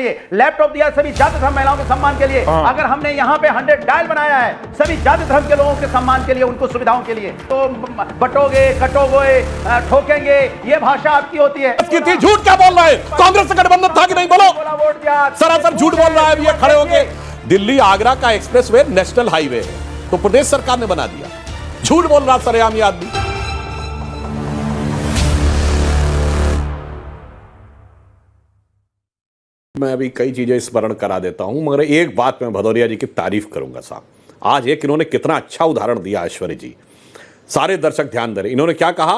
Laptop दिया सभी जाति धर्म महिलाओं के सम्मान के लिए। अगर हमने यहाँ पे 100 डायल बनाया है सभी जाति धर्म के लोगों के सम्मान के लिए, उनको सुविधाओं के लिए, तो बटोगे कटोगे ठोकेंगे, ये भाषा आपकी होती है। कितनी झूठ क्या बोल रहा है? कांग्रेस से गठबंधन था कि नहीं? बोलो। वोट दिया, सरासर झूठ बोल रहा है ये खड़े होके। दिल्ली आगरा का एक्सप्रेसवे नेशनल हाईवे है तो प्रदेश सरकार ने बना दिया। झूठ बोल रहा सरेआम ये आदमी। मैं अभी कई चीजें स्मरण करा देता हूं, मगर एक बात मैं भदौरिया जी की तारीफ करूंगा साहब। आज एक इन्होंने कितना अच्छा उदाहरण दिया ऐश्वर्य जी, सारे दर्शक ध्यान दे रहे। इन्होंने क्या कहा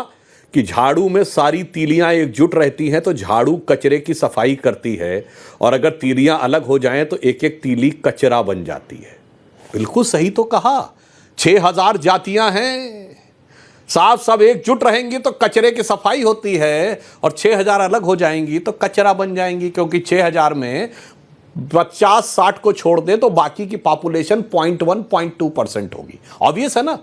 कि झाड़ू में सारी तीलियां एकजुट रहती हैं तो झाड़ू कचरे की सफाई करती है, और अगर तीलियां अलग हो जाएं तो एक एक तीली कचरा बन जाती है। बिल्कुल सही तो कहा। 6000 जातियां हैं साहब, सब एकजुट रहेंगी तो कचरे की सफाई होती है, और 6000 अलग हो जाएंगी तो कचरा बन जाएंगी, क्योंकि 6000 में 50-60 को छोड़ दे तो बाकी की पॉपुलेशन 0.1-0.2% होगी। ऑब्वियस है ना।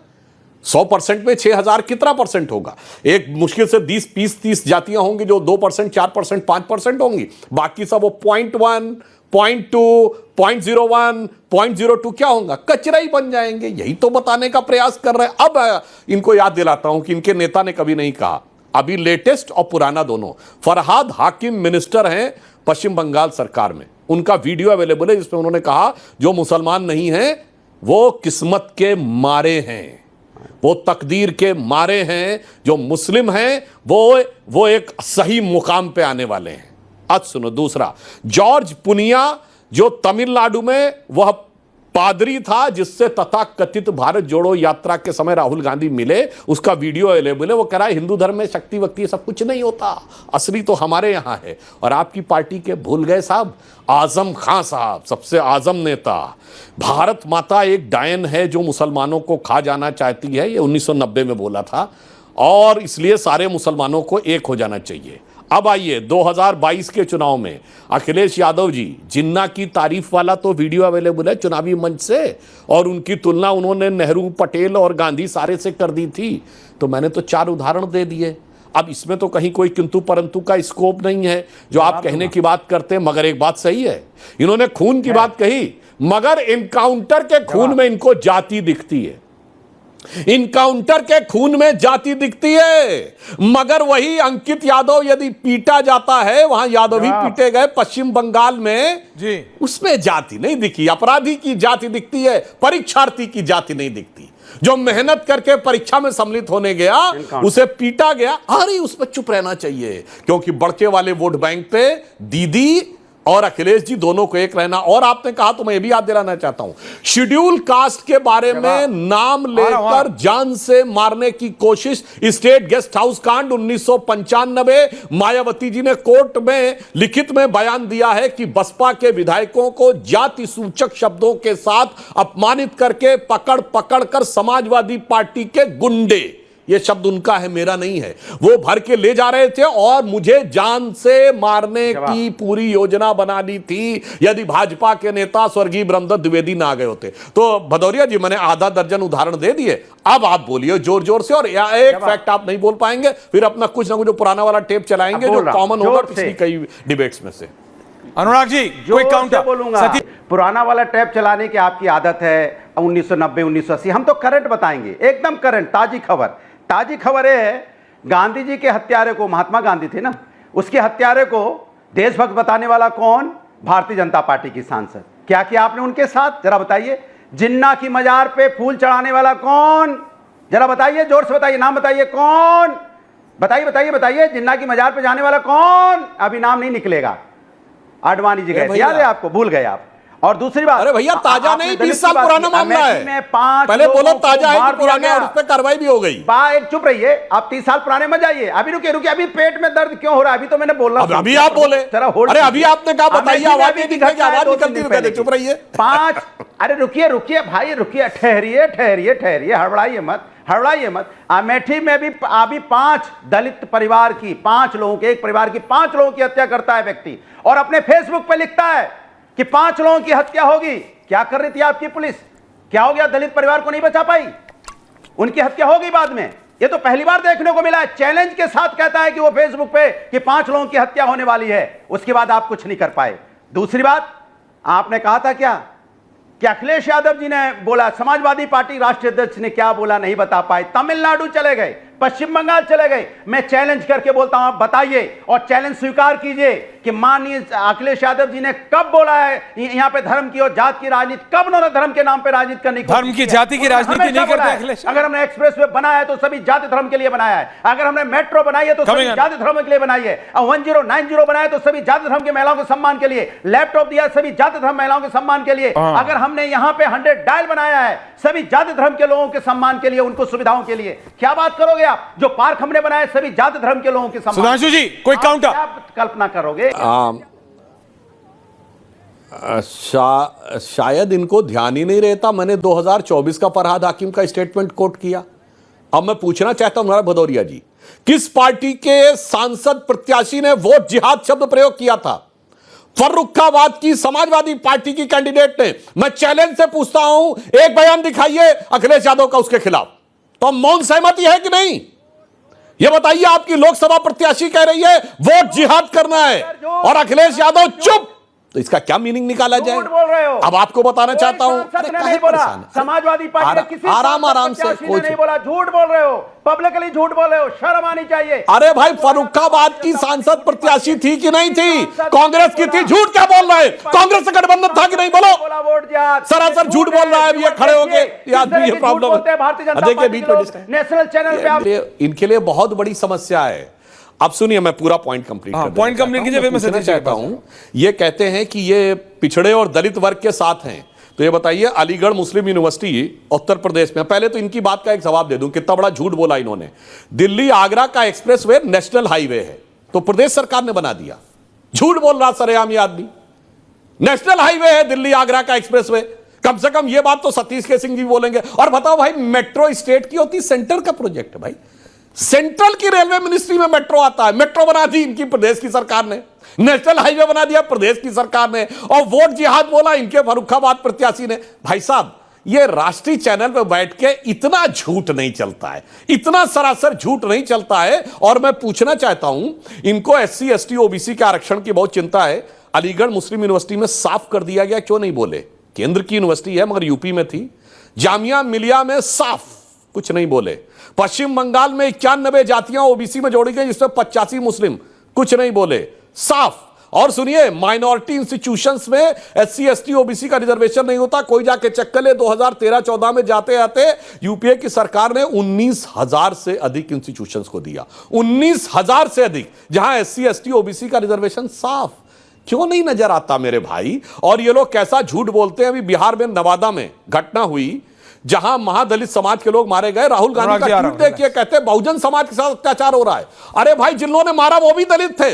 100% में 6000 कितना परसेंट होगा? एक मुश्किल से 20-30 जातियां होंगी जो 2%, 4%, 5% होंगी। बाकी सब वो 0.1, 0.2, 0.01, 0.02 क्या होगा? कचरा ही बन जाएंगे। यही तो बताने का प्रयास कर रहे हैं। अब इनको याद दिलाता हूं कि इनके नेता ने कभी नहीं कहा, अभी लेटेस्ट और पुराना दोनों, फरहाद हाकिम मिनिस्टर हैं पश्चिम बंगाल सरकार में, उनका वीडियो अवेलेबल है जिसमें उन्होंने कहा जो मुसलमान नहीं हैं वो किस्मत के मारे हैं, वो तकदीर के मारे हैं, जो मुस्लिम हैं वो एक सही मुकाम पे आने वाले हैं। आज सुनो दूसरा, जॉर्ज पुनिया जो तमिलनाडु में वह पादरी था जिससे तथाकथित भारत जोड़ो यात्रा के समय राहुल गांधी मिले, उसका वीडियो अवेलेबल है। वो कह रहा है हिंदू धर्म में शक्ति वक्ति सब कुछ नहीं होता, असली तो हमारे यहां है। और आपकी पार्टी के भूल गए साहब, आजम खां साहब, सबसे आजम नेता। भारत माता एक डायन है जो मुसलमानों को खा जाना चाहती है, ये 1990 में बोला था, और इसलिए सारे मुसलमानों को एक हो जाना चाहिए। अब आइए 2022 के चुनाव में अखिलेश यादव जी, जिन्ना की तारीफ वाला तो वीडियो अवेलेबल है चुनावी मंच से, और उनकी तुलना उन्होंने नेहरू, पटेल और गांधी सारे से कर दी थी। तो मैंने तो 4 उदाहरण दे दिए। अब इसमें तो कहीं कोई किंतु परंतु का स्कोप नहीं है जो आप कहने की बात करते हैं। मगर एक बात सही है, इन्होंने खून की बात कही, मगर इनकाउंटर के खून में इनको जाति दिखती है। इनकाउंटर के खून में जाति दिखती है, मगर वही अंकित यादव यदि पीटा जाता है, वहां यादव ही पीटे गए पश्चिम बंगाल में जी, उसमें जाति नहीं दिखी। अपराधी की जाति दिखती है, परीक्षार्थी की जाति नहीं दिखती। जो मेहनत करके परीक्षा में सम्मिलित होने गया उसे पीटा गया, अरे उस पर चुप रहना चाहिए, क्योंकि बढ़के वाले वोट बैंक पे दीदी और अखिलेश जी दोनों को एक रहना। और आपने कहा तो मैं ये भी याद दिलाना चाहता हूं, शेड्यूल कास्ट के बारे में नाम लेकर जान से मारने की कोशिश, स्टेट गेस्ट हाउस कांड 1995, मायावती जी ने कोर्ट में लिखित में बयान दिया है कि बसपा के विधायकों को जाति सूचक शब्दों के साथ अपमानित करके पकड़ पकड़ कर समाजवादी पार्टी के गुंडे, ये शब्द उनका है मेरा नहीं है, वो भर के ले जा रहे थे, और मुझे जान से मारने की पूरी योजना बनानी थी यदि भाजपा के नेता स्वर्गीय ब्रह्मदत्त द्विवेदी ना आ गए होते। तो भदौरिया जी, मैंने आधा दर्जन उदाहरण दे दिए, अब आप बोलिए जोर जोर से। और एक फैक्ट आप नहीं बोल पाएंगे, फिर अपना कुछ ना कुछ पुराना वाला टेप चलाएंगे जो कॉमन होगा पिछली कई डिबेट्स में से। अनुराग जी, कोई काउंटर बोलूंगा, पुराना वाला टैप चलाने की आपकी आदत है। 1990, 1980, हम तो करंट बताएंगे, एकदम करंट, ताजी खबर। ताजी खबर है, गांधी जी के हत्यारे को, महात्मा गांधी थे ना, उसके हत्यारे को देशभक्त बताने वाला कौन? भारतीय जनता पार्टी की सांसद। क्या किया आपने उनके साथ, जरा बताइए। जिन्ना की मजार पे फूल चढ़ाने वाला कौन? जरा बताइए, जोर से बताइए, नाम बताइए कौन? बताइए बताइए बताइए, जिन्ना की मजार पे जाने वाला कौन? अभी नाम नहीं निकलेगा। आडवाणी जी गए, याद है आपको? भूल गए आप। और दूसरी बात, अरे भैया ताजा नहीं, 20 साल पुराना मामला है। पहले बोलो ताजा है कि पुराना, और उस पर कार्रवाई भी हो गई। चुप रहिए आप, 30 साल पुराने मत जाइए। अभी रुकिए रुकिए, अभी पेट में दर्द क्यों हो रहा है? अभी तो मैंने बोला, अभी आप बोले। अरे अभी आपने कहा बताइए, आवाज नहीं दिखेगी, आवाज निकलती है, चुप रहिए। 5, अरे रुकिए रुकिए भाई, रुकिए, ठहरिए ठहरिए ठहरिए, हड़बड़ाइए मत, हड़बड़ाइए मत। अमेठी में भी अभी 5 दलित परिवार की, 5 लोगों के, एक परिवार की 5 लोगों की हत्या करता है व्यक्ति, और अपने फेसबुक पे लिखता है कि 5 लोगों की हत्या होगी। क्या कर रही थी आपकी पुलिस? क्या हो गया? दलित परिवार को नहीं बचा पाई? उनकी हत्या होगी बाद में। ये तो पहली बार देखने को मिला है। चैलेंज के साथ कहता है कि वो फेसबुक पे कि 5 लोगों की हत्या होने वाली है, उसके बाद आप कुछ नहीं कर पाए। दूसरी बात, आपने कहा था क्या कि अखिलेश यादव जी ने बोला, समाजवादी पार्टी राष्ट्रीय अध्यक्ष ने क्या बोला नहीं बता पाए, तमिलनाडु चले गए, पश्चिम बंगाल चले गए। मैं चैलेंज करके बोलता हूं, आप बताइए और चैलेंज स्वीकार कीजिए कि माननीय अखिलेश यादव जी ने कब बोला है यहां पे धर्म की और जात की राजनीति, कब उन्होंने धर्म के नाम पे राजनीति करने की, धर्म की जाति की राजनीति नहीं करते अखिलेश। अगर हमने एक्सप्रेस वे बनाया है तो सभी जाति धर्म के लिए बनाया है, अगर हमने मेट्रो बनाई है तो सभी जाति धर्म के लिए बनाई है, और 1090 बनाया तो सभी जाति धर्म की महिलाओं के सम्मान के लिए, लैपटॉप दिया सभी जाति धर्म महिलाओं के सम्मान के लिए, अगर हमने यहां पे 100 डायल बनाया है सभी जाति धर्म के लोगों के सम्मान के लिए, उनको सुविधाओं के लिए, क्या बात करोगे आप? जो पार्क हमने बनाए सभी जाति धर्म के लोगों के सम्मान। सुधांशु जी, कोई काउंटर? आप कल्पना करोगे? शायद इनको ध्यान ही नहीं रहता, मैंने 2024 का फरहाद हाकिम का स्टेटमेंट कोट किया। अब मैं पूछना चाहता हूं भदौरिया जी, किस पार्टी के सांसद प्रत्याशी ने वोट जिहाद शब्द प्रयोग किया था? फर्रुखाबाद की समाजवादी पार्टी की कैंडिडेट ने। मैं चैलेंज से पूछता हूं, एक बयान दिखाइए अखिलेश यादव का उसके खिलाफ। तो मौन सहमति है कि नहीं, यह बताइए। आपकी लोकसभा प्रत्याशी कह रही है वोट जिहाद करना है और अखिलेश यादव चुप, तो इसका क्या मीनिंग निकाला जाए? बोल रहे हो। अब आपको बताना चाहता हूं, नहीं बोला समाजवादी पार्टी ने, किसी आराम से कोई नहीं बोला, झूठ बोल रहे हो, पब्लिकली झूठ बोल रहे हो, शर्म आनी चाहिए। अरे भाई, फर्रुखाबाद की सांसद प्रत्याशी थी कि नहीं थी? कांग्रेस की थी, झूठ क्या बोल रहा है? कांग्रेस से गठबंधन था कि नहीं? बोलो। सरासर झूठ बोल रहा है, ये खड़े होके, ये आदमी, ये प्रॉब्लम है। देखिए बीच में नेशनल चैनल पे आप, इनके लिए बहुत बड़ी समस्या है। अब सुनिए, मैं पूरा पॉइंट कंप्लीट पॉइंट कंप्लीट कीजिए, फिर मैं सतीश चाहता हूं। ये कहते हैं कि ये पिछड़े और दलित वर्ग के साथ हैं, तो ये बताइए अलीगढ़ मुस्लिम यूनिवर्सिटी उत्तर प्रदेश में, पहले तो इनकी बात का एक जवाब दे दूं, कितना बड़ा झूठ बोला इन्होंने। दिल्ली आगरा का एक्सप्रेसवे नेशनल हाईवे है, तो प्रदेश सरकार ने बना दिया। झूठ बोल रहा सरेआम ये आदमी। नेशनल हाईवे है दिल्ली आगरा का एक्सप्रेसवे, कम से कम ये बात तो सतीश के सिंह जी बोलेंगे। और बताओ भाई, मेट्रो स्टेट की होती, सेंटर का प्रोजेक्ट है भाई। सेंट्रल की रेलवे मिनिस्ट्री में मेट्रो आता है, मेट्रो बना दी इनकी प्रदेश की सरकार ने, नेशनल हाईवे बना दिया प्रदेश की सरकार ने, और वोट जिहाद बोला इनके फर्रुखाबाद प्रत्याशी ने। भाई साहब, ये राष्ट्रीय चैनल पर बैठ के इतना झूठ नहीं चलता है, इतना सरासर झूठ नहीं चलता है। और मैं पूछना चाहता हूं, इनको SC ST OBC के आरक्षण की बहुत चिंता है। अलीगढ़ मुस्लिम यूनिवर्सिटी में साफ कर दिया गया, क्यों नहीं बोले? केंद्र की यूनिवर्सिटी है मगर यूपी में थी। जामिया मिलिया में साफ कुछ नहीं बोले। पश्चिम बंगाल में 91 जातियां OBC में जोड़ी गई, जिसमें 85 मुस्लिम, कुछ नहीं बोले, साफ। और सुनिए, माइनॉरिटी इंस्टीट्यूशंस में SC ST OBC का रिजर्वेशन नहीं होता, कोई जाके चेक कर ले। 2013-14 में जाते आते यूपीए की सरकार ने 19,000 से अधिक इंस्टीट्यूशंस को दिया, 19,000 से अधिक, जहां SC ST OBC का रिजर्वेशन साफ। क्यों नहीं नजर आता मेरे भाई? और ये लोग कैसा झूठ बोलते हैं। अभी बिहार में नवादा में घटना हुई, जहां महादलित समाज के लोग मारे गए। राहुल गांधी का ट्वीट देखिए, कहते हैं बहुजन समाज के साथ अत्याचार हो रहा है। अरे भाई, जिन लोगों ने मारा वो भी दलित थे,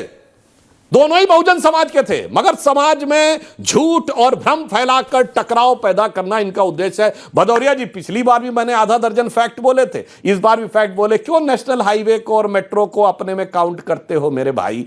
दोनों ही बहुजन समाज के थे, मगर समाज में झूठ और भ्रम फैलाकर टकराव पैदा करना इनका उद्देश्य है। भदौरिया जी, पिछली बार भी मैंने आधा दर्जन फैक्ट बोले थे, इस बार भी फैक्ट बोले। क्यों नेशनल हाईवे को और मेट्रो को अपने में काउंट करते हो मेरे भाई?